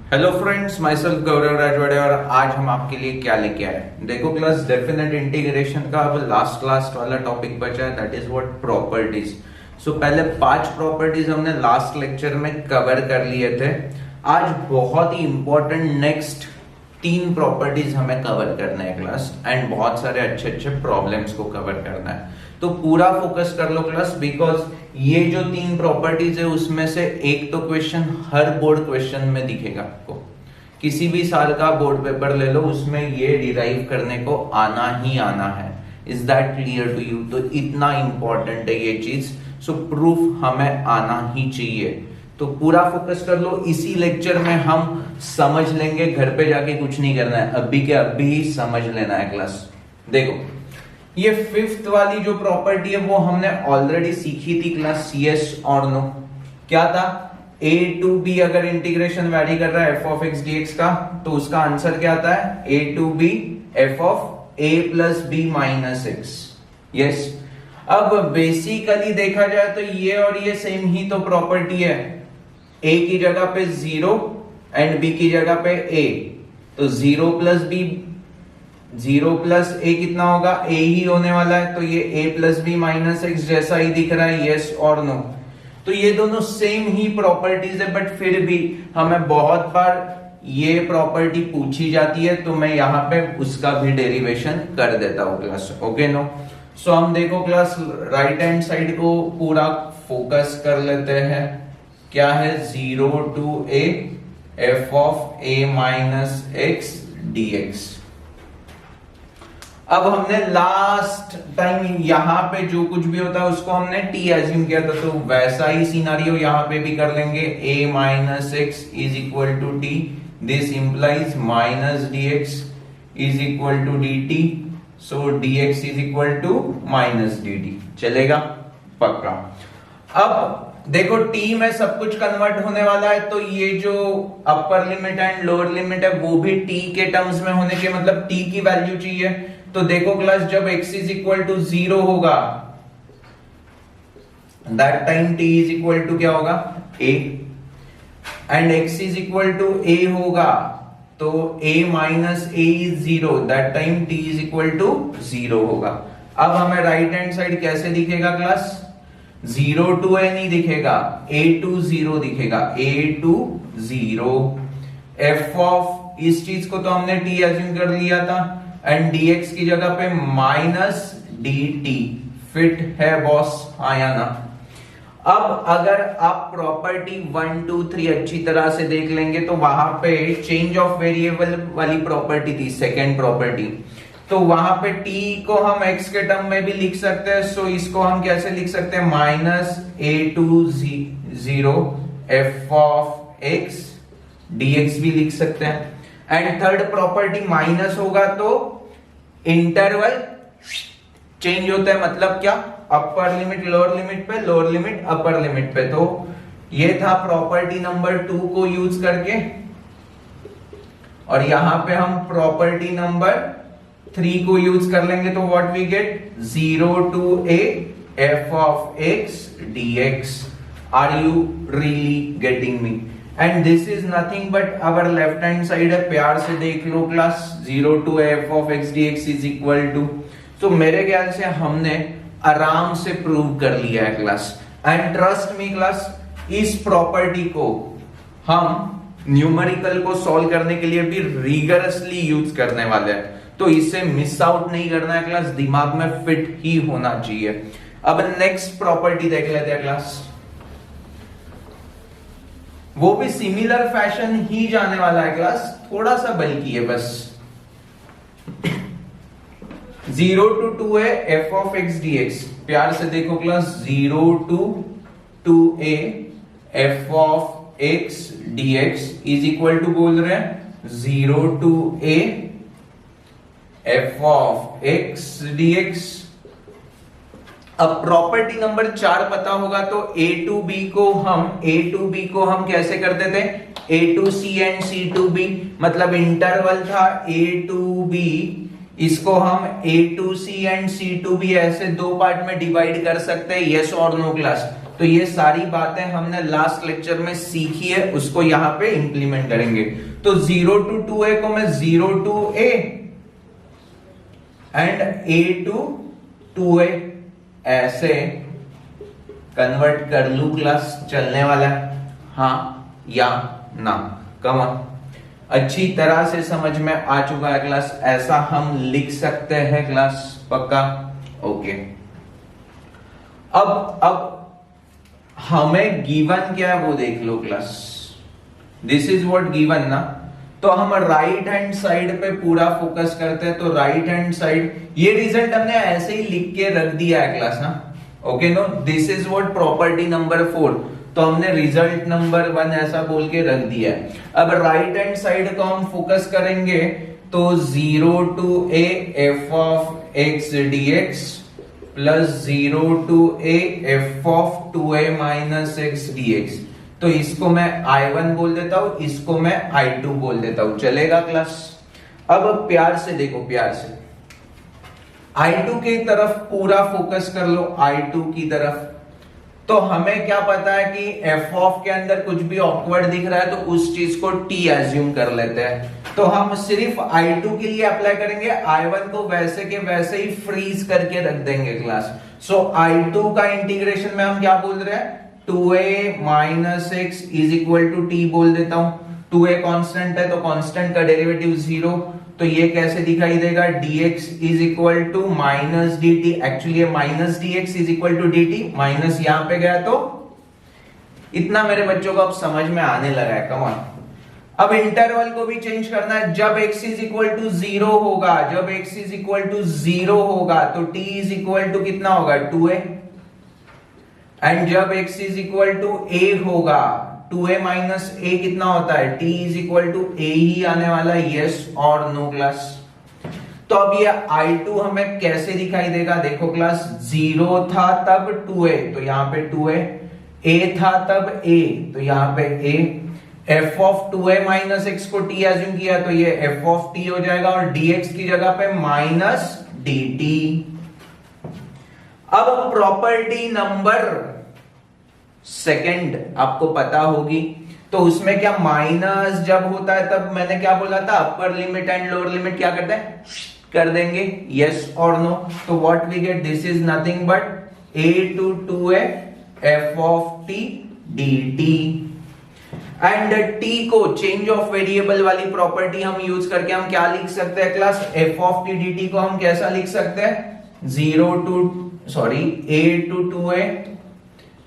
Hello friends, my self गौरव राजवाड़े और आज हम आपके लिए क्या लेके आए। देखो क्लास, डेफिनेट इंटीग्रेशन का अब लास्ट वाला टॉपिक बचा है, दैट इज व्हाट प्रॉपर्टीज। सो पहले 5 प्रॉपर्टीज हमने लास्ट लेक्चर में कवर कर लिए थे। आज बहुत ही इंपॉर्टेंट नेक्स्ट 3 प्रॉपर्टीज हमें कवर करना है क्लास, एंड बहुत सारे अच्छे अच्छे प्रॉब्लम्स को कवर करना है। तो पूरा फोकस कर लो क्लास, बिकॉज ये जो 3 प्रॉपर्टीज है उसमें से एक तो क्वेश्चन हर बोर्ड क्वेश्चन में दिखेगा आपको। किसी भी साल का बोर्ड पेपर ले लो, उसमें ये डिराइव करने को आना ही आना है। Is that clear to you? तो इतना इंपॉर्टेंट है ये चीज, सो प्रूफ हमें आना ही चाहिए। तो पूरा फोकस कर लो। इसी लेक्चर में हम समझ लेंगे, घर पे जाके कुछ नहीं करना है, अभी के अभी समझ लेना है क्लास। देखो, ये 5th वाली जो प्रॉपर्टी है वो हमने ऑलरेडी सीखी थी क्लास, यस और नो। क्या था? a टू b अगर इंटीग्रेशन वैरी कर रहा है f ऑफ x dx का, तो उसका आंसर क्या आता है? a to b f of a plus b minus x। Yes, अब बेसिकली देखा जाए तो ये और ये सेम ही तो प्रॉपर्टी है। a की जगह पे 0 एंड b की जगह पे a, तो 0 प्लस b, 0 प्लस a कितना होगा? a ही होने वाला है, तो ये a plus B minus x जैसा ही दिख रहा है, यस और नो। तो ये दोनों सेम ही प्रॉपर्टीज है, बट फिर भी हमें बहुत बार ये प्रॉपर्टी पूछी जाती है, तो मैं यहाँ पे उसका भी डेरिवेशन कर देता हूँ क्लास। Okay no? सो हम देखो क्लास, राइट हैंड साइड को पूरा फोकस कर लेते हैं। क्या है? 0 to a f of a minus x dx। अब हमने लास्ट टाइम यहाँ पे जो कुछ भी होता है उसको हमने t एज्यूम किया था, तो वैसा ही सिनारियो यहाँ पे भी कर लेंगे। a minus x is equal to t, this implies minus dx is equal to dt, so dx is equal to minus dt। चलेगा? पक्का। अब देखो, t में सब कुछ कन्वर्ट होने वाला है, तो ये जो अपर लिमिट एंड लोअर लिमिट है वो भी t के टर्म्स में होने के, मतलब t की वैल्यू चाहिए। तो देखो क्लास, जब x इज इक्वल टू 0 होगा, that time t is equal to क्या होगा? a, and x is equal to a होगा, तो a माइनस a is 0, that time t is equal to 0 होगा। अब हमें राइट हैंड साइड कैसे दिखेगा क्लास? 0 टू a नहीं दिखेगा, a टू 0 दिखेगा, a टू 0। f ऑफ इस चीज को तो हमने t एज्यूम कर लिया था, एंड dx की जगह पे माइनस dt। फिट है बॉस? हाँ या ना? अब अगर आप प्रॉपर्टी 1 2 3 अच्छी तरह से देख लेंगे तो वहां पे चेंज ऑफ वेरिएबल वाली प्रॉपर्टी थी, सेकेंड प्रॉपर्टी। तो वहां पे t को हम x के टर्म में भी लिख सकते हैं, सो इसको हम कैसे लिख सकते हैं? Minus a to 0 f of x dx भी लिख सकते हैं। एंड थर्ड प्रॉपर्टी माइनस होगा तो इंटरवल चेंज होता है, मतलब क्या? अपर लिमिट लोअर लिमिट पे, लोअर लिमिट अपर लिमिट पे। तो ये था प्रॉपर्टी नंबर 2 को यूज करके, और यहां पे हम प्रॉपर्टी नंबर 3 को यूज कर लेंगे, तो what we get? 0 to a f of x dx। Are you really getting me? And this is nothing but our left hand side है, प्यार से देख लो class. 0 to f of x dx is equal to, तो मेरे ख्याल से हमने आराम से प्रूव कर लिया है class. And trust me class, इस प्रॉपर्टी को हम न्यूमेरिकल को सॉल्व करने के लिए भी रिगरसली यूज करने वाले हैं, तो इसे मिस आउट नहीं करना है क्लास, दिमाग में फिट ही होना चाहिए। अब नेक्स्ट प्रॉपर्टी देख लेते हैं क्लास, वो भी सिमिलर फैशन ही जाने वाला है क्लास, थोड़ा सा बल्कि है बस। 0 टू 2 है f ऑफ x dx, प्यार से देखो class, 0 to 2a f of x dx is equal to बोल रहे हैं 0 to a f of x dx। अब प्रॉपर्टी नंबर 4 पता होगा तो a टू b को हम कैसे करते थे? a to c and c to b, मतलब इंटरवल था a टू b, इसको हम a to c and c to b ऐसे 2 पार्ट में डिवाइड कर सकते हैं, यस और नो क्लास? तो ये सारी बातें हमने लास्ट लेक्चर में सीखी है, उसको यहां पे इंप्लीमेंट करेंगे। तो 0 to 2a को मैं 0 to a and a to 2a ऐसे कन्वर्ट कर लू क्लास, चलने वाला है हाँ या ना? कमन अच्छी तरह से समझ में आ चुका है क्लास, ऐसा हम लिख सकते हैं क्लास, पक्का? ओके। अब हमें गिवन क्या है वो देख लो class, this is what given ना। तो हम राइट हैंड साइड पे पूरा फोकस करते हैं, तो राइट हैंड साइड ये रिजल्ट हमने ऐसे ही लिख के रख दिया है क्लास ना, okay no, this is what property number 4, तो हमने रिजल्ट नंबर 1 ऐसा बोल के रख दिया है। अब राइट हैंड साइड को हम फोकस करेंगे, तो 0 to a f of x dx plus 0 to a f of 2a minus x dx, तो इसको मैं I1 बोल देता हूं, इसको मैं I2 बोल देता हूं, चलेगा क्लास? अब प्यार से देखो, प्यार से I2 की तरफ पूरा फोकस कर लो, I2 की तरफ। तो हमें क्या पता है कि f ऑफ के अंदर कुछ भी ऑकवर्ड दिख रहा है तो उस चीज को t एज्यूम कर लेते हैं, तो हम सिर्फ I2 के लिए अप्लाई करेंगे, I1 को वैसे के वैसे ही फ्रीज करके रख देंगे क्लास। सो I2 का इंटीग्रेशन में हम क्या बोल रहे हैं, 2a minus x is equal to t बोल देता हूं। 2a कांस्टेंट है तो कांस्टेंट का डेरिवेटिव 0, तो ये कैसे दिखाई देगा, dx is equal to minus dt, actually minus dx is equal to dt, minus यहां पे गया, तो इतना मेरे बच्चों को अब समझ में आने लगा है, कमाल। अब इंटरवल को भी चेंज करना है, जब x इज इक्वल टू 0 होगा, जब x इज इक्वल टू 0 होगा तो t इज इक्वल टू कितना होगा, 2a, एंड जब x is equal to a होगा, 2a माइनस a कितना होता है, t is equal to a ही आने वाला है, यस और नो क्लास। तो अब ये I2 हमें कैसे दिखाई देगा, देखो क्लास, 0 था तब 2a, तो यहां पे 2a, a था तब a, तो यहां पे a, f of 2a minus x को t एज्यूम किया तो ये f ऑफ t हो जाएगा, और dx की जगह पे माइनस dt। अब प्रॉपर्टी नंबर सेकंड आपको पता होगी, तो उसमें क्या माइनस जब होता है तब मैंने क्या बोला था, upper limit and lower limit क्या करते हैं, कर देंगे, यस और नो। तो what we get, this is nothing but a to 2a f of t dt, and t को चेंज ऑफ वेरिएबल वाली प्रॉपर्टी हम यूज करके हम क्या लिख सकते हैं class, f of t dt को हम कैसा लिख सकते हैं, a to 2a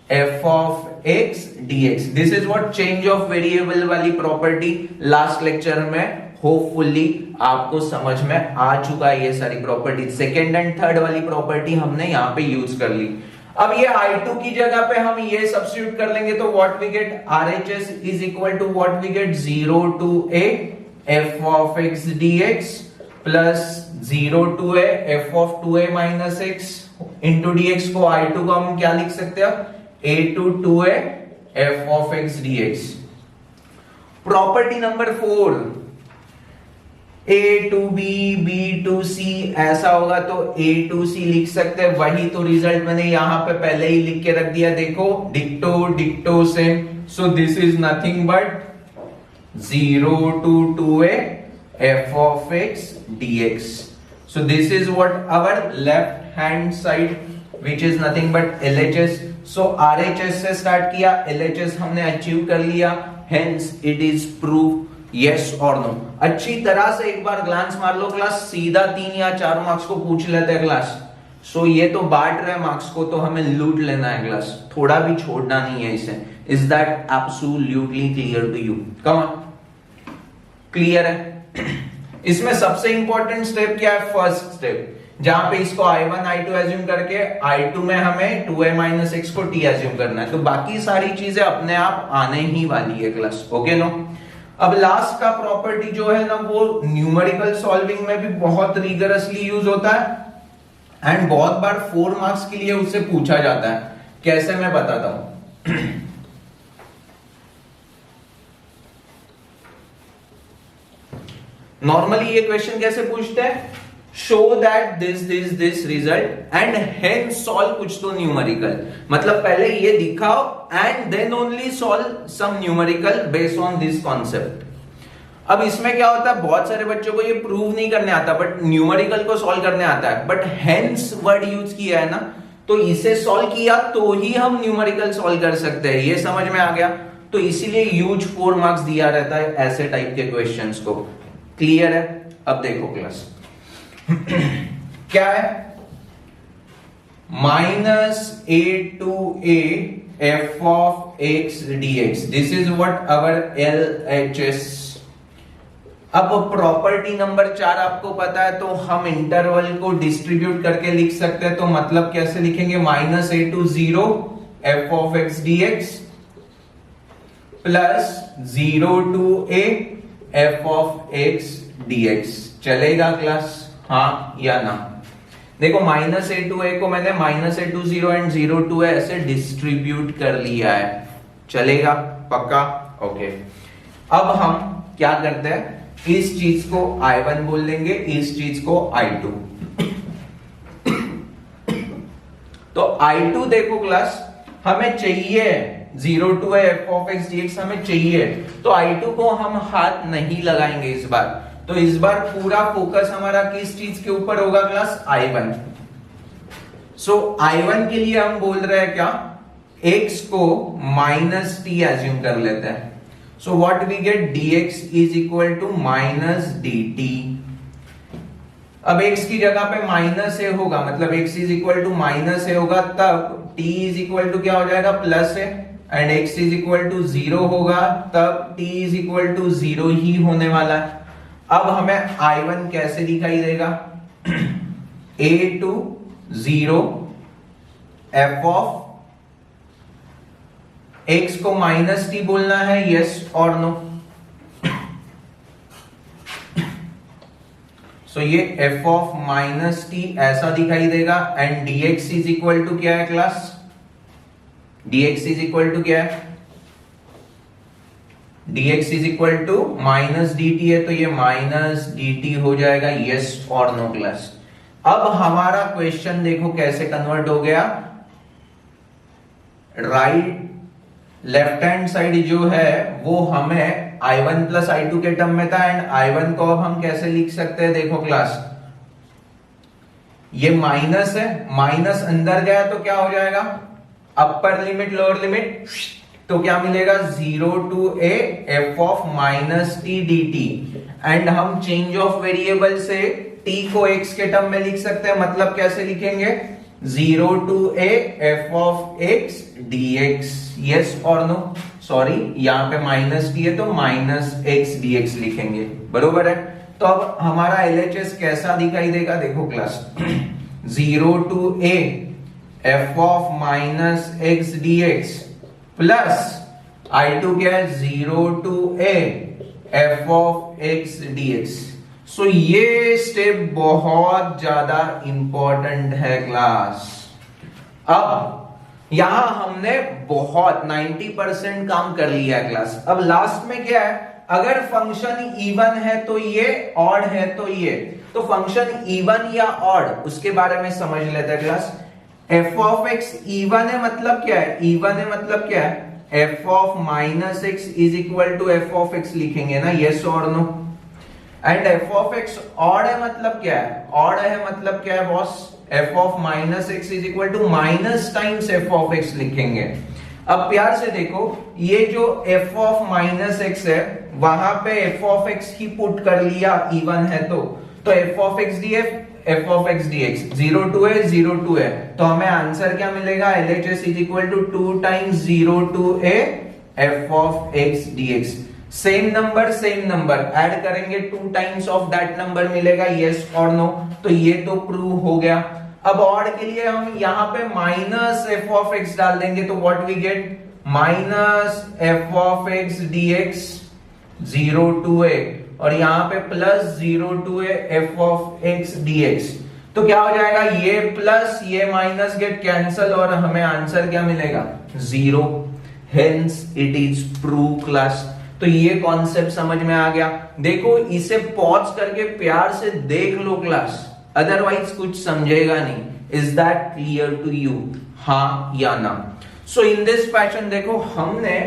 f of x dx, this is what change of variable वाली प्रॉपर्टी। लास्ट लेक्चर में होपफुली आपको समझ में आ चुका है ये सारी प्रॉपर्टी, सेकेंड एंड थर्ड वाली प्रॉपर्टी हमने यहाँ पे यूज कर ली। अब ये I2 की जगह पे हम ये सब्स्टिट्यूट कर लेंगे, तो what we get, RHS is equal to what we get, 0 to a f of x dx plus 0 to a f of 2a minus x into dx को I2 को हम क्या लिख सकते हैं, a to 2a f of x dx। Property number 4, a to b, b to c ऐसा होगा तो a to c लिख सकते हैं, वही तो रिजल्ट मैंने यहां पे पहले ही लिख के रख दिया, देखो डिक्टो डिक्टो same. So this is nothing but 0 to 2a f of x dx। So this is what our left hand side which is nothing but LHS। So RHS से स्टार्ट किया, LHS हमने अचीव कर लिया, hence it is proof, yes or no। अच्छी तरह से एक बार glance मार लो क्लास, सीधा 3 या 4 मार्क्स को पूछ लेते हैं क्लास। सो ये तो बांट रहे मार्क्स को, तो हमें लूट लेना है क्लास, थोड़ा भी छोड़ना नहीं है इसे। Is that absolutely clear to you? Come on, clear है? इसमें सबसे इंपॉर्टेंट स्टेप क्या है, फर्स्ट स्टेप, जहां पे इसको I1 I2 एज्यूम करके I2 में हमें 2a माइनस x को t एज्यूम करना है, तो बाकी सारी चीजें अपने आप आने ही वाली है क्लास, ओके नो। अब लास्ट का प्रॉपर्टी जो है ना, वो न्यूमेरिकल सॉल्विंग में भी बहुत रिगरसली यूज होता है एंड बहुत बार 4 मार्क्स के लिए उससे पूछा जाता है। कैसे, मैं बताता हूं। नॉर्मली ये क्वेश्चन कैसे पूछते हैं, show that this result and hence solve कुछ तो न्यूमेरिकल, मतलब पहले ये दिखाओ and then only solve some numerical based on this concept. अब इसमें क्या होता है, बहुत सारे बच्चों को ये प्रूव नहीं करने आता बट न्यूमेरिकल को सॉल्व करने आता है, बट हेंस वर्ड यूज किया है ना, तो इसे सॉल्व किया तो ही हम न्यूमेरिकल सॉल्व कर सकते हैं, ये समझ में आ गया। तो इसीलिए ह्यूज 4 मार्क्स दिया रहता है ऐसे टाइप के क्वेश्चंस को। क्लियर है? अब देखो क्लास क्या है, -a to a f of x dx, this is what our LHS। अब प्रॉपर्टी नंबर 4 आपको पता है, तो हम इंटरवल को डिस्ट्रीब्यूट करके लिख सकते हैं, तो मतलब कैसे लिखेंगे, -a to 0 f of x dx plus 0 to a f of x dx। चलेगा क्लास? हाँ या ना? देखो -a to a को मैंने -a to 0 and 0 to a ऐसे डिस्ट्रीब्यूट कर लिया है, चलेगा? पक्का? ओके। अब हम क्या करते हैं, इस चीज को I1 बोल देंगे, इस चीज को I2। तो I2 देखो क्लास, हमें चाहिए 0 to a f of x dx हमें चाहिए, तो I2 को हम हाथ नहीं लगाएंगे इस बार, तो इस बार पूरा फोकस हमारा किस चीज के ऊपर होगा क्लास, I1। सो I1 के लिए हम बोल रहे हैं क्या, x को -t एज्यूम कर लेते हैं, so what we get, dx is equal to -dt। अब x की जगह पे -a होगा, मतलब x is equal to -a होगा, तब t इज इक्वल टू क्या हो जाएगा, +a, and x is equal to 0 होगा, तब t इज इक्वल टू 0 ही होने वाला है। अब हमें I1 कैसे दिखाई देगा, a to 0 f of x को -t बोलना है, यस और नो। सो ये f of -t ऐसा दिखाई देगा, and dx is equal to क्या है class, dx is equal to क्या है, dx is equal to -dt है, तो ये -dt हो जाएगा, यस और नो क्लास। अब हमारा क्वेश्चन देखो कैसे कन्वर्ट हो गया, राइट लेफ्ट हैंड साइड जो है वो हमें I1 प्लस I2 के टर्म में था, एंड I1 को अब हम कैसे लिख सकते हैं, देखो क्लास, ये माइनस है, माइनस अंदर गया तो क्या हो जाएगा, अपर लिमिट लोअर लिमिट, तो क्या मिलेगा, 0 to a f of -t dt, and हम चेंज ऑफ वेरिएबल से t को x के टर्म में लिख सकते हैं, मतलब कैसे लिखेंगे, 0 to a f of x dx, yes और नो, सॉरी यहां पे -t है तो -x dx लिखेंगे, बरोबर है। तो अब हमारा LHS कैसा दिखाई देगा, देखो class, 0 to a f of -x dx plus I2 क्या है, 0 to a f of x dx। सो ये स्टेप बहुत ज्यादा इंपॉर्टेंट है क्लास। अब यहां हमने बहुत 90% काम कर लिया है क्लास। अब लास्ट में क्या है, अगर फंक्शन इवन है तो ये, ऑड है तो ये, तो फंक्शन इवन या ऑड उसके बारे में समझ लेते हैं class. f of x even है मतलब क्या है, इवन है मतलब क्या है, f of -x is equal to f of x लिखेंगे ना, यस और no. And f of x odd है मतलब क्या है, ऑड है मतलब क्या है boss, f of -x is equal to minus times f of x लिखेंगे। अब प्यार से देखो, ये जो f of -x है वहां पे f of x he put कर लिया, इवन है तो f of x df f of x dx 0 to a 0 to a, तो हमें आंसर क्या मिलेगा, LHS is equal to 2 times 0 to a f of x dx। Same number add करेंगे, 2 times of that number मिलेगा, yes और no. तो ये तो प्रूव हो गया। अब ऑड के लिए हम यहाँ पे माइनस f of x डाल देंगे, तो what we get, minus f of x dx 0 to a, और यहाँ पे plus 0 to a f of x dx। तो क्या हो जाएगा, ये प्लस ये माइनस गेट कैंसल, और हमें आंसर क्या मिलेगा, 0। Hence it is prove class. तो ये कॉन्सेप्ट समझ में आ गया। देखो इसे पॉज करके प्यार से देख लो क्लास, अदरवाइज कुछ समझेगा नहीं। Is that clear to you? हाँ या ना? सो इन दिस फैशन देखो हमने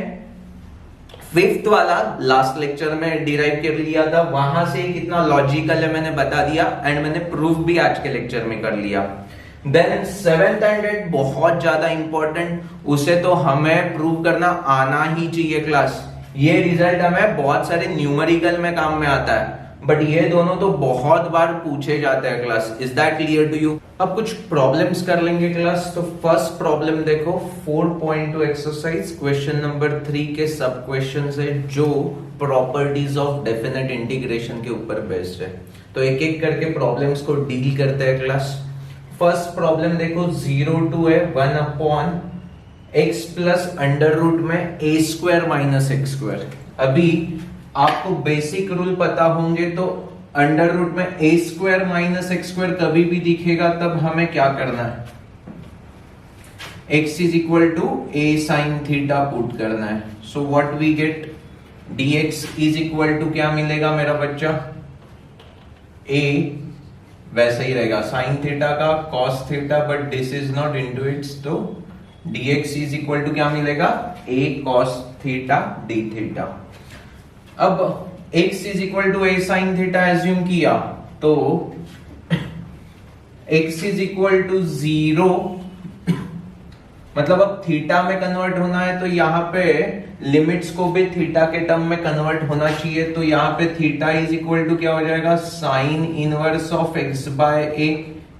फिफ्थ वाला लास्ट लेक्चर में डिराइव कर लिया था, वहां से कितना लॉजिकल है मैंने बता दिया एंड मैंने प्रूफ भी आज के लेक्चर में कर लिया। देन सेवेंथ एंड एट बहुत ज्यादा इंपॉर्टेंट, उसे तो हमें प्रूव करना आना ही चाहिए क्लास। ये रिजल्ट हमें बहुत सारे न्यूमेरिकल में काम में आता है, बट ये दोनों तो बहुत बार पूछे जाते हैं class. Is that clear to you? अब कुछ प्रॉब्लम्स कर लेंगे क्लास। तो फर्स्ट प्रॉब्लम देखो 4.2 एक्सरसाइज क्वेश्चन नंबर 3 के सब क्वेश्चन है जो प्रॉपर्टीज ऑफ डेफिनेट इंटीग्रेशन के ऊपर बेस्ड है। तो एक एक करके प्रॉब्लम्स को डील करते हैं क्लास। फर्स्ट प्रॉब्लम देखो 0 टू है 1 upon x plus under root में a square minus x square. अभी आपको बेसिक रूल पता होंगे तो अंडर रूट में a square minus x square कभी भी दिखेगा तब हमें क्या करना है, x is equal to a sine theta put करना है। So what we get, dx is equal to क्या मिलेगा मेरा बच्चा, a वैसे ही रहेगा साइन थीटा का cos theta, but this is not into its, तो dx इज इक्वल टू क्या मिलेगा, a cos theta d theta. अब x is equal to a sine theta assume किया तो x इज इक्वल टू 0, मतलब अब theta में कन्वर्ट होना है तो यहाँ पे लिमिट्स को भी थीटा के टर्म में कन्वर्ट होना चाहिए। तो यहाँ पे थीटा इज इक्वल टू क्या हो जाएगा, sine inverse of x by a।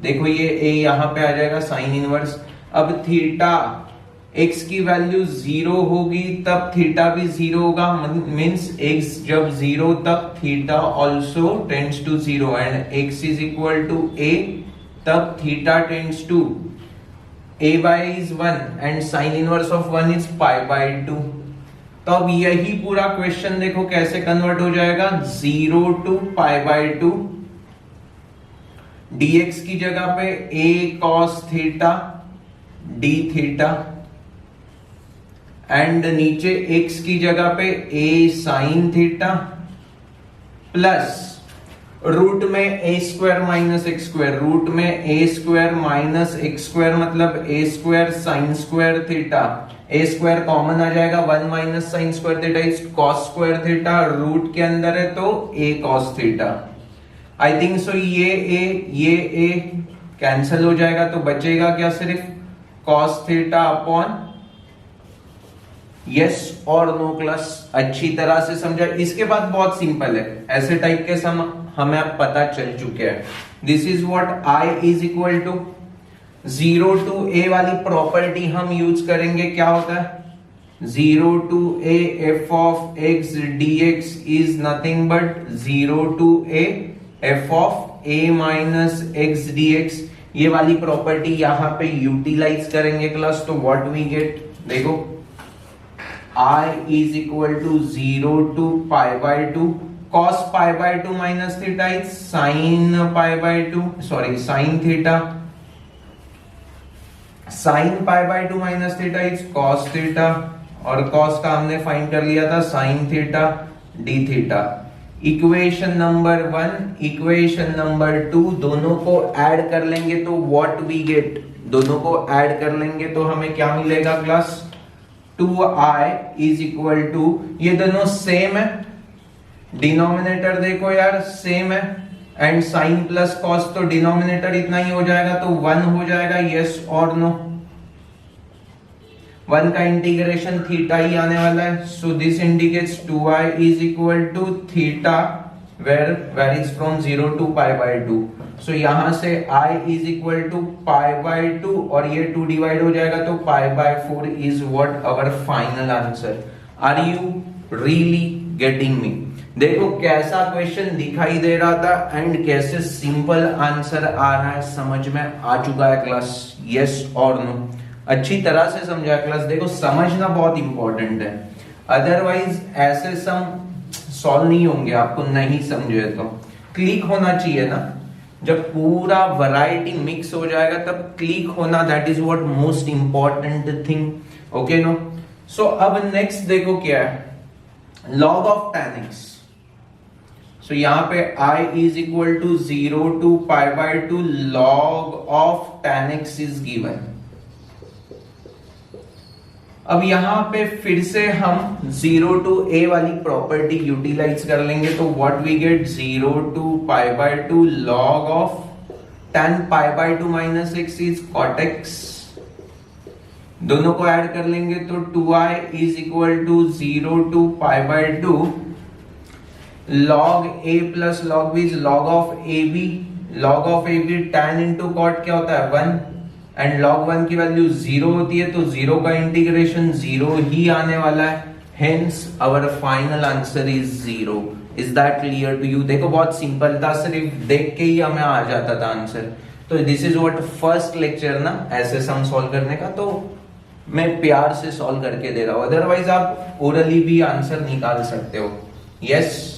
देखो ये a यहाँ पे आ जाएगा साइन इनवर्स। अब थीटा x की वैल्यू 0 होगी तब थीटा भी 0 होगा, मींस x जब 0 तब theta also tends to 0 and x is equal to a तब theta tends to a by is 1 and sin inverse of 1 is pi by 2। तो अब यही पूरा क्वेश्चन देखो कैसे कन्वर्ट हो जाएगा, 0 टू pi by 2, dx की जगह पे a cos theta d theta and नीचे x की जगह पे a sin theta plus root में a square minus x square, root में a square minus x square मतलब a square sine square theta, a square common आ जाएगा 1 minus sine square theta is cos square theta, root के अंदर है तो a cos theta. I think so ये a cancel हो जाएगा तो बचेगा क्या, सिर्फ कॉस थीटा अपॉन, यस और नो क्लास। अच्छी तरह से समझा। इसके बाद बहुत सिंपल है, ऐसे टाइप के सम हमें अब पता चल चुके हैं। This is what i is equal to 0 to a वाली प्रॉपर्टी हम यूज करेंगे। क्या होता है, 0 to a f of x dx is nothing but 0 to a f of a minus x dx। ये वाली प्रॉपर्टी यहां पे यूटिलाइज करेंगे क्लास। तो व्हाट वी गेट, देखो i is equal to 0 to pi by 2 cos pi by 2 minus theta is sin pi by 2, sorry sin theta, sin pi by 2 minus theta is cos theta और cos का हमने find कर लिया था sin theta d theta। Equation number 1 equation number 2 दोनों को add कर लेंगे तो व्हाट वी गेट, दोनों को ऐड कर लेंगे तो हमें क्या मिलेगा class, 2i is equal to, ये दोनों सेम है, डिनोमिनेटर देखो यार सेम है एंड साइन प्लस कॉस तो डिनोमिनेटर इतना ही हो जाएगा तो 1 हो जाएगा, यस और नो। 1 का इंटीग्रेशन थीटा ही आने वाला है। So this indicates 2i is equal to theta where varies from 0 to pi by 2। So यहां से i is equal to pi by 2 और ये 2 डिवाइड हो जाएगा तो pi by 4 is what our final answer. Are you really getting me? देखो कैसा question दिखाई दे रहा था एंड कैसे सिंपल आंसर आ रहा है, समझ में आ चुका है क्लास, यस और नो? अच्छी तरह से समझा क्लास। देखो समझना बहुत इंपॉर्टेंट है, अदरवाइज ऐसे सम सॉल्व नहीं होंगे आपको नहीं समझे तो। क्लिक होना चाहिए ना, जब पूरा वैरायटी मिक्स हो जाएगा तब क्लिक होना, that is what most important thing, okay no? So अब नेक्स्ट देखो क्या है, log of tan x। सो तो यहाँ पे I is equal to 0 to π/2 log of tan x is given. अब यहां पे फिर से हम 0 टू a वाली प्रॉपर्टी यूटिलाइज कर लेंगे, तो what we get 0 to π/2 log of tan π/2 minus x is cot x। दोनों को ऐड कर लेंगे तो 2i is equal to 0 to π/2 log a plus log b is log of ab। log of ab tan into cot क्या होता है 1, and log 1 की value 0 होती है, तो 0 का इंटीग्रेशन 0 ही आने वाला है, hence our final answer is 0। Is that clear to you? देखो बहुत सिंपल था, सिर्फ देख के ही हमें आ जाता था आंसर। तो this is what first lecture ना ऐसे सम सॉल्व करने का, तो मैं प्यार से सॉल्व करके दे रहा हूं, अदरवाइज आप ओरली भी आंसर निकाल सकते हो। यस,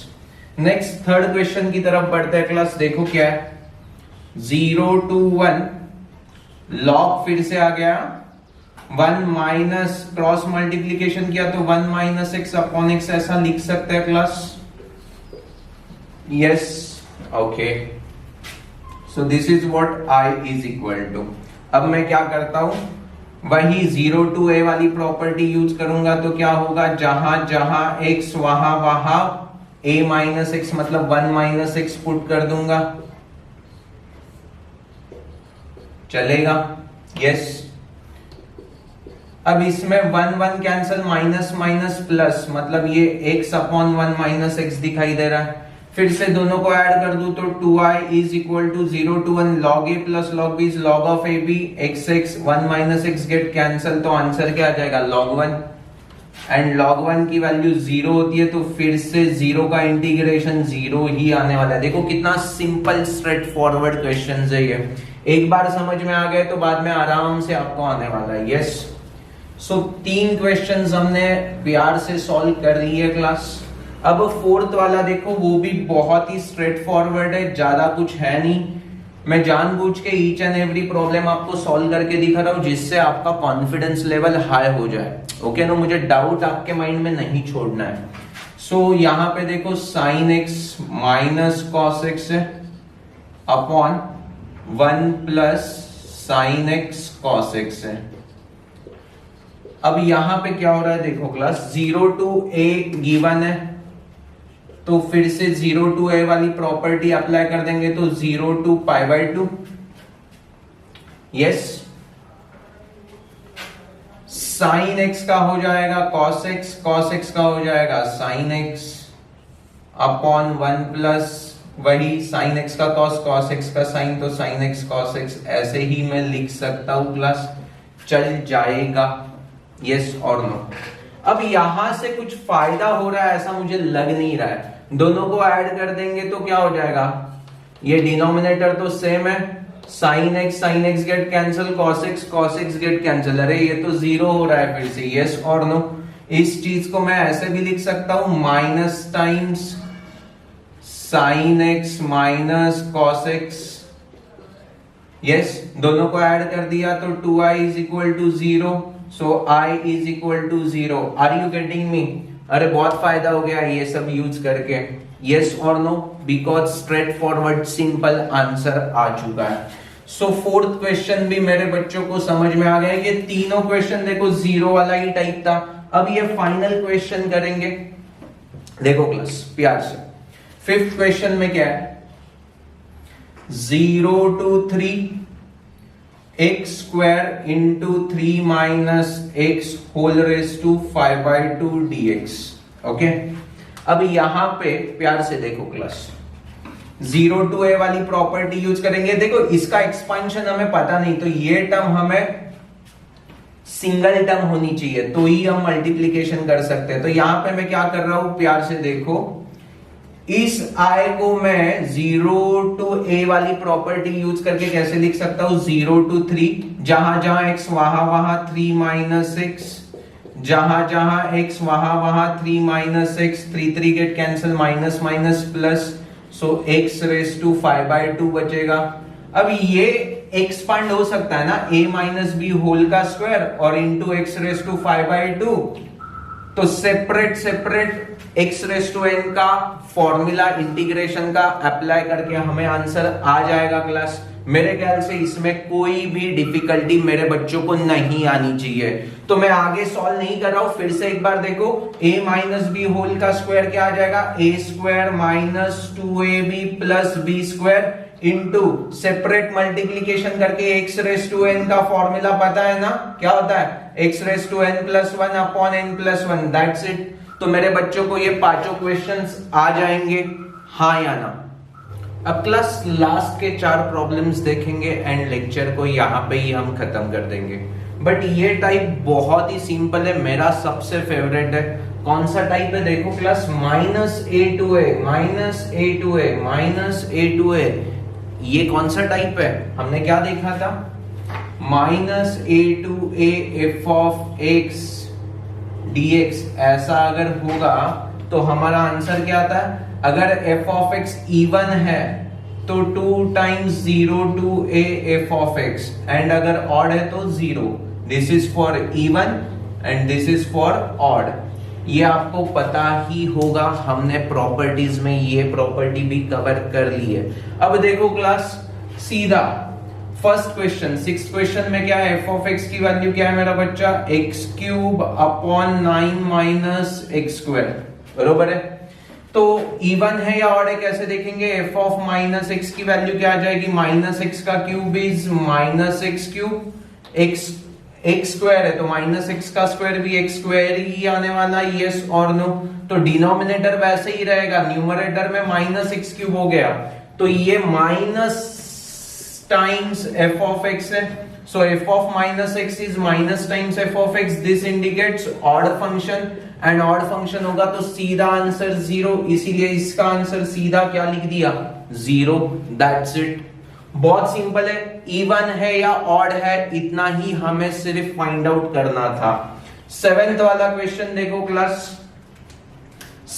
नेक्स्ट थर्ड क्वेश्चन की तरफ बढ़ते हैं क्लास। देखो क्या है, 0 टू 1 लॉग फिर से आ गया, 1 माइनस क्रॉस मल्टीप्लीकेशन किया तो 1 माइनस एक्स अपॉन एक्स ऐसा लिख सकते हैं class. Yes, okay, so this is what I is equal to. अब मैं क्या करता हूं, वही 0 टू a वाली प्रॉपर्टी यूज करूंगा, तो क्या होगा, जहां जहां x वहां वहां a माइनस एक्स मतलब 1 माइनस एक्स पुट कर दूंगा, चलेगा। यस, अब इसमें 1 1 कैंसल, माइनस माइनस प्लस, मतलब ये x अपॉन 1 माइनस एक्स दिखाई दे रहा है। फिर से दोनों को ऐड कर दूं तो 2i is equal to 0 to 1 log a plus log b is log of ab, x x 1 minus x get cancel, तो आंसर क्या आ जाएगा log 1, एंड log 1 की वैल्यू 0 होती है, तो फिर से 0 का इंटीग्रेशन 0 ही आने वाला है। देखो कितना सिंपल स्ट्रेट फॉरवर्ड क्वेश्चन है ये, एक बार समझ में आ गए तो बाद में आराम से आपको आने वाला है। यस, सो 3 क्वेश्चंस हमने प्यार से सॉल्व कर लिए क्लास। अब फोर्थ वाला देखो, वो भी बहुत ही स्ट्रेट फॉरवर्ड है, ज्यादा कुछ है नहीं। मैं जानबूझ के ईच एंड एवरी प्रॉब्लम आपको सॉल्व करके दिखा रहा हूं, जिससे आपका कॉन्फिडेंस लेवल हाई हो जाए। ओके ना, मुझे डाउट आपके माइंड में नहीं छोड़ना है। सो यहाँ पे देखो sine x minus cos x है upon 1 plus sine x cos x है। अब यहां पे क्या हो रहा है, देखो क्लास 0 टू a गिवन है, तो फिर से 0 टू a वाली प्रॉपर्टी अप्लाई कर देंगे, तो 0 टू π/2। यस, साइन x का हो जाएगा cos x, cos x का हो जाएगा साइन x अपॉन 1 प्लस वही साइन x का cos, cos x का साइन, तो साइन x cos x ऐसे ही मैं लिख सकता हूं क्लास, चल जाएगा। यस और नो। अब यहां से कुछ फायदा हो रहा है ऐसा मुझे लग नहीं रहा है, दोनों को ऐड कर देंगे तो क्या हो जाएगा, ये डिनोमिनेटर तो सेम है, sine x get cancel, cos x get cancel, अरे ये तो 0 हो रहा है फिर से। यस और नो। इस चीज को मैं ऐसे भी लिख सकता हूं, minus times sine x minus cos x। Yes, दोनों को ऐड कर दिया तो 2i is equal to 0, so i is equal to 0। Are you getting me? अरे बहुत फायदा हो गया ये सब यूज करके। यस और no, because straightforward simple answer आ चुका है। सो फोर्थ क्वेश्चन भी मेरे बच्चों को समझ में आ गया। ये तीनों क्वेश्चन देखो 0 वाला ही टाइप था। अब ये फाइनल क्वेश्चन करेंगे, देखो क्लास प्यार से। फिफ्थ क्वेश्चन में क्या है, 0 to 3 x square into 3 minus x whole raise to 5/2 dx। Okay, अब यहां पे प्यार से देखो क्लास, 0 टू a वाली प्रॉपर्टी यूज करेंगे। देखो इसका एक्सपेंशन हमें पता नहीं, तो ये टर्म हमें सिंगल टर्म होनी चाहिए तो ही हम मल्टीप्लीकेशन कर सकते हैं। तो यहां पे मैं क्या कर रहा हूं, प्यार से देखो, इस i को मैं 0 टू a वाली प्रॉपर्टी यूज करके कैसे लिख सकता हूं, 0 टू 3, जहां जहां x वहां वहां 3 माइनस x, जहां जहां x वहां वहां 3 minus x, 3 3 get cancel, minus minus plus, so x raise to 5/2 बचेगा। अब ये एक्सपांड हो सकता है ना, a माइनस बी होल का स्क्वायर और इंटू x रेज टू 5/2, तो separate separate x raise to n का फॉर्मूला इंटीग्रेशन का अप्लाई करके हमें आंसर आ जाएगा क्लास। मेरे ख्याल से इसमें कोई भी डिफिकल्टी मेरे बच्चों को नहीं आनी चाहिए। तो मैं आगे सॉल्व नहीं कर रहा हूं, फिर से एक बार देखो, a माइनस बी होल का स्क्वायर क्या आ जाएगा, a square minus 2ab plus b square into separate multiplication करके एक्स रेस टू एन का फॉर्मूला पता है ना, क्या होता है, x raise to n plus 1 upon n plus 1, that's it. तो मेरे बच्चों को ये पांचों क्वेश्चंस आ जाएंगे, हाँ या ना। अब क्लास लास्ट के 4 प्रॉब्लम्स देखेंगे एंड लेक्चर को यहाँ पे ही हम खत्म कर देंगे। बट ये टाइप बहुत ही सिंपल है, मेरा सबसे फेवरेट है। कौन सा टाइप है देखो class, minus a to a minus a to a minus a to a, ये कौन सा टाइप है, हमने क्या देखा था, minus a to a f of x dx। ऐसा अगर होगा तो हमारा आंसर क्या आता है, अगर f ऑफ x इवन है तो 2 times 0 to a f of x, and अगर ऑड है तो 0। This is for even and this is for odd. ये आपको पता ही होगा, हमने प्रॉपर्टीज में ये प्रॉपर्टी भी कवर कर ली है। अब देखो क्लास सीधा फर्स्ट क्वेश्चन, 6th क्वेश्चन में क्या है, f ऑफ x की वैल्यू क्या है मेरा बच्चा, x cube upon 9 minus x square, बरोबर है। तो इवन है या ऑड है कैसे देखेंगे, f ऑफ माइनस एक्स की वैल्यू क्या आ जाएगी, माइनस एक्स का cube is minus x cube, x square है तो माइनस एक्स का स्क्वायर भी एक्स स्क्वायर ही आने वाला, यस और नो। तो डिनोमिनेटर वैसे ही रहेगा, न्यूमरेटर में माइनस एक्स क्यूब हो गया, तो ये minus times f of x है। So f of minus x is minus times f of x. This indicates odd function and odd function होगा तो सीधा आंसर 0, इसीलिए इसका आंसर सीधा क्या लिख दिया, 0। That's it। बहुत सिंपल है, इवन है या ऑड है इतना ही हमें सिर्फ फाइंड आउट करना था। 7th वाला क्वेश्चन देखो क्लास,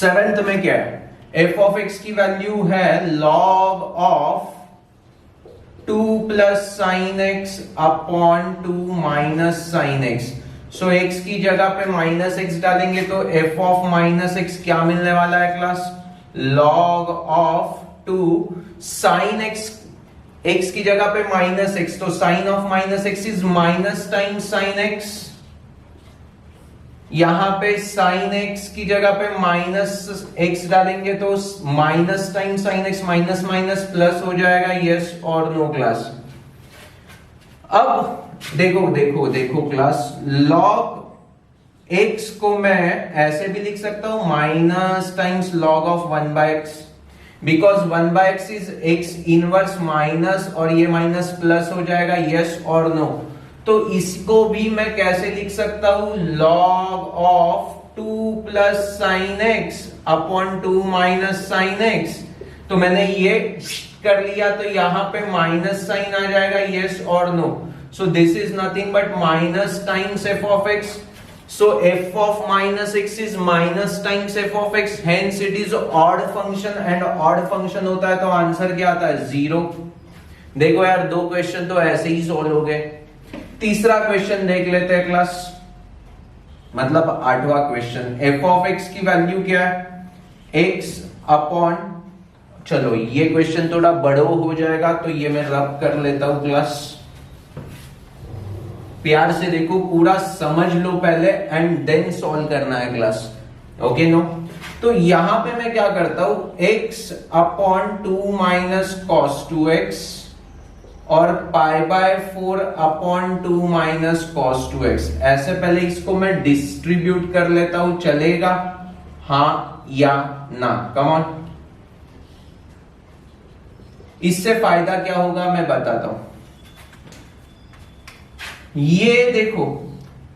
7th में क्या है, f of x की वैल्यू है log of 2 plus sine x upon 2 minus sine x. So x की जगह पे माइनस एक्स डालेंगे तो f ऑफ माइनस एक्स क्या मिलने वाला है class, log of 2 sine x, x की जगह पे माइनस एक्स तो sine of minus x is minus times sine x, यहां पे साइन एक्स की जगह पे माइनस एक्स डालेंगे तो minus time sign x, minus minus plus हो जाएगा, यस और नो क्लास। अब देखो देखो देखो क्लास, लॉग एक्स को मैं ऐसे भी लिख सकता हूं, minus times log of 1 by x, because 1 by x is x inverse minus और ये माइनस प्लस हो जाएगा, यस और नो। तो इसको भी मैं कैसे लिख सकता हूं, log of 2 plus sine x upon 2 minus sine x. तो मैंने ये कर लिया तो यहां पे माइनस साइन आ जाएगा, यस और no. So this is nothing but minus times f of x। So f of minus x is minus times f of x, hence it is odd function and odd function होता है तो answer क्या आता है, 0। देखो यार 2 question तो ऐसे ही सोल्व हो गए। तीसरा क्वेश्चन देख लेते हैं क्लास, मतलब 8वां क्वेश्चन, f ऑफ x की वैल्यू क्या है, x अपॉन, चलो ये क्वेश्चन थोड़ा बड़ा हो जाएगा तो ये मैं रब कर लेता हूं क्लास, प्यार से देखो, पूरा समझ लो पहले एंड देन सॉल्व करना है क्लास, ओके नो। तो यहां पे मैं क्या करता हूं, x upon 2 minus cos 2x और पाई by 4 upon 2 minus cos 2x, ऐसे पहले इसको मैं डिस्ट्रीब्यूट कर लेता हूं, चलेगा हाँ या ना, कम ऑन। इससे फायदा क्या होगा मैं बताता हूं, ये देखो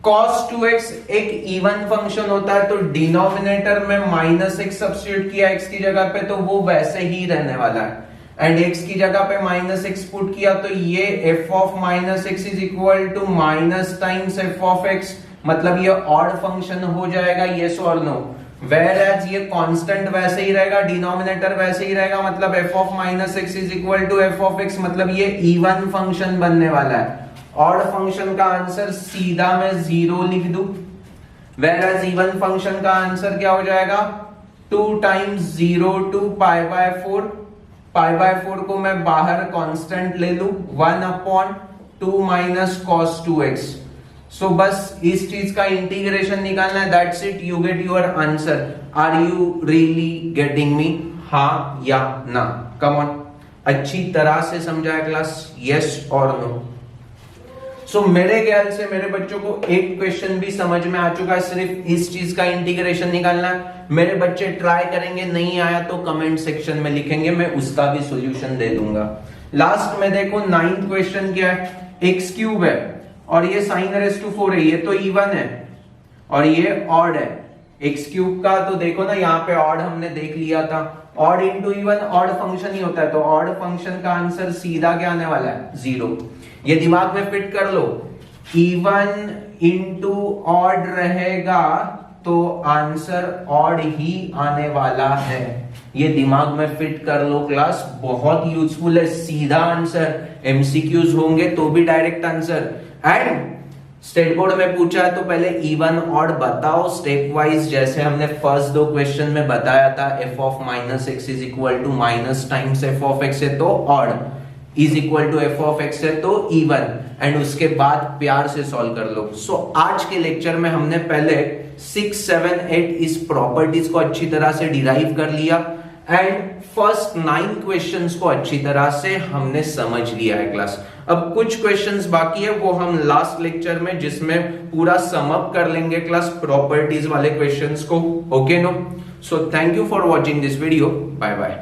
cos 2x एक इवन फंक्शन होता है तो डिनोमिनेटर में माइनस एक्स सब्स्टिट्यूट किया x की जगह पे तो वो वैसे ही रहने वाला है, एंड x की जगह पे माइनस एक्स पुट किया तो ये f of minus x is equal to minus times f of x, मतलब ये ऑड फंक्शन हो जाएगा, यस और नो। वेयर एज ये कांस्टेंट वैसे ही रहेगा, डिनोमिनेटर वैसे ही रहेगा, मतलब f of minus x is equal to f of x, मतलब ये इवन फंक्शन बनने वाला है। ऑड फंक्शन का आंसर सीधा मैं 0 लिख दूं, वेयर एज इवन फंक्शन का आंसर क्या हो जाएगा, 2 टाइम्स 0 टू पाई बाय 4, पाई बाय 4 को मैं बाहर कांस्टेंट ले लू, 1 अपॉन 2 माइनस कॉस 2x। सो बस इस चीज का इंटीग्रेशन निकालना है, that's it, you get your answer. Are you really getting me? हाँ या ना? कम ऑन, अच्छी तरह से समझा है क्लास? यस और नो? सो मेरे ख्याल से मेरे बच्चों को एक क्वेश्चन भी समझ में आ चुका है, सिर्फ इस चीज का इंटीग्रेशन निकालना है। मेरे बच्चे ट्राई करेंगे, नहीं आया तो कमेंट सेक्शन में लिखेंगे, मैं उसका भी सॉल्यूशन दे दूंगा। लास्ट में देखो 9th क्वेश्चन क्या है, एक्स क्यूब है और ये साइन रेस टू 4 है, ये तो इवन है और ये ऑड है। एक्स क्यूब का तो देखो ना, यहाँ पे ऑड हमने देख लिया था, odd into even odd function ही होता है, तो ऑड फंक्शन का आंसर सीधा क्या आने वाला है? 0। ये दिमाग में फिट कर लो, इवन इंटू ऑड रहेगा तो आंसर ऑड ही आने वाला है। ये दिमाग में फिट कर लो क्लास, बहुत यूजफुल है, सीधा आंसर। एमसीक्यूज होंगे तो भी direct answer. And state board में पूछा है तो पहले इवन ऑड बताओ स्टेप वाइज, जैसे हमने फर्स्ट 2 क्वेश्चन में बताया था, f of minus x is equal to minus times f of x है तो odd, is equal to f of x है तो इवन, एंड उसके बाद प्यार से सॉल्व कर लो। सो आज के लेक्चर में हमने पहले 6, 7, 8 इस प्रॉपर्टीज को अच्छी तरह से डिराइव कर लिया एंड फर्स्ट 9 क्वेश्चंस को अच्छी तरह से हमने समझ लिया है क्लास। अब कुछ क्वेश्चंस बाकी है, वो हम लास्ट लेक्चर में जिसमें पूरा सम अप कर लेंगे क्लास प्रॉपर्टीज वाले क्वेश्चंस को। Okay no? So thank you for watching this video, bye bye.